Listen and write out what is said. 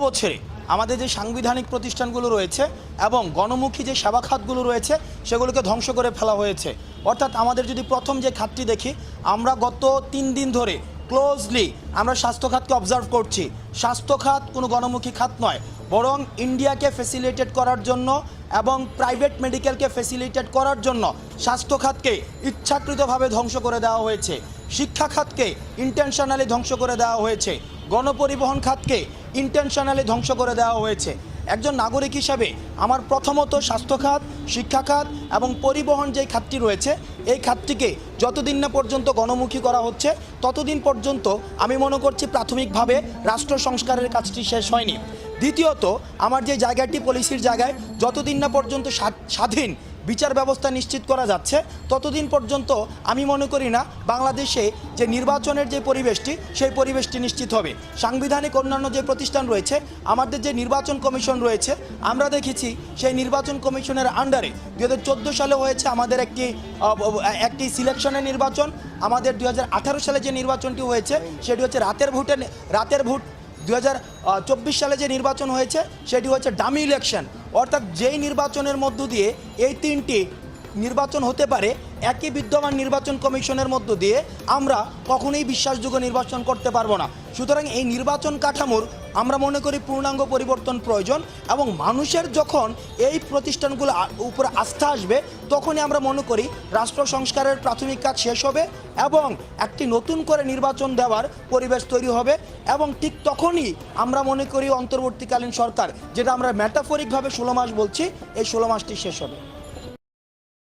বছরে আমাদের যে সাংবিধানিক প্রতিষ্ঠানগুলো রয়েছে এবং গণমুখী যে সেবা খাতগুলো রয়েছে সেগুলোকে ধ্বংস করে ফেলা হয়েছে। অর্থাৎ আমাদের যদি প্রথম যে খাতটি দেখি, আমরা গত 3 দিন ধরে ক্লোজলি আমরা স্বাস্থ্য খাতকে অবজার্ভ করছি। স্বাস্থ্য খাত কোনো গণমুখী খাত নয়, বরং ইন্ডিয়াকে ফ্যাসিলিটেট করার জন্য এবং প্রাইভেট মেডিকেলকে ফ্যাসিলিটেট করার জন্য স্বাস্থ্য খাতকে ইচ্ছাকৃতভাবে ধ্বংস করে দেওয়া হয়েছে। শিক্ষা খাতকে ইন্টেনশনালি ধ্বংস করে দেওয়া হয়েছে। গণপরিবহন খাতকে ইন্টেনশনালি ধ্বংস করে দেওয়া হয়েছে। একজন নাগরিক হিসাবে আমার প্রথমত স্বাস্থ্য খাত, শিক্ষা খাত এবং পরিবহন যেই খাতটি রয়েছে এই খাতটিকে যতদিন না পর্যন্ত গণমুখী করা হচ্ছে ততদিন পর্যন্ত আমি মনে করছি প্রাথমিকভাবে রাষ্ট্র সংস্কারের কাজটি শেষ হয়নি। দ্বিতীয়ত, আমার যে জায়গাটি পলিসির জায়গায় যতদিন না পর্যন্ত স্বাধীন বিচার ব্যবস্থা নিশ্চিত করা যাচ্ছে ততদিন পর্যন্ত আমি মনে করি না বাংলাদেশে যে নির্বাচনের যে পরিবেশটি সেই পরিবেশটি নিশ্চিত হবে। সাংবিধানিক অন্যান্য যে প্রতিষ্ঠান রয়েছে, আমাদের যে নির্বাচন কমিশন রয়েছে, আমরা দেখেছি সেই নির্বাচন কমিশনের আন্ডারে 2014 সালে হয়েছে আমাদের একটি সিলেকশনের নির্বাচন। আমাদের 2018 সালে যে নির্বাচনটি হয়েছে সেটি হচ্ছে রাতের ভোট। 2024 সালে যে নির্বাচন হয়েছে সেটি হচ্ছে ডামি ইলেকশন। অর্থাৎ যেই নির্বাচনের মধ্য দিয়ে এই 3টি নির্বাচন হতে পারে, একই বিদ্যমান নির্বাচন কমিশনের মধ্য দিয়ে আমরা কখনোই বিশ্বাসযোগ্য নির্বাচন করতে পারবো না। সুতরাং এই নির্বাচন কাঠামোর আমরা মনে করি পূর্ণাঙ্গ পরিবর্তন প্রয়োজন এবং মানুষের যখন এই প্রতিষ্ঠানগুলো উপরে আস্থা আসবে তখনই আমরা মনে করি রাষ্ট্র সংস্কারের প্রাথমিক কাজ শেষ হবে এবং একটি নতুন করে নির্বাচন দেওয়ার পরিবেশ তৈরি হবে। এবং ঠিক তখনই আমরা মনে করি অন্তর্বর্তীকালীন সরকার, যেটা আমরা মেটাফরিকভাবে 16 মাস বলছি, এই 16 মাসটি শেষ হবে।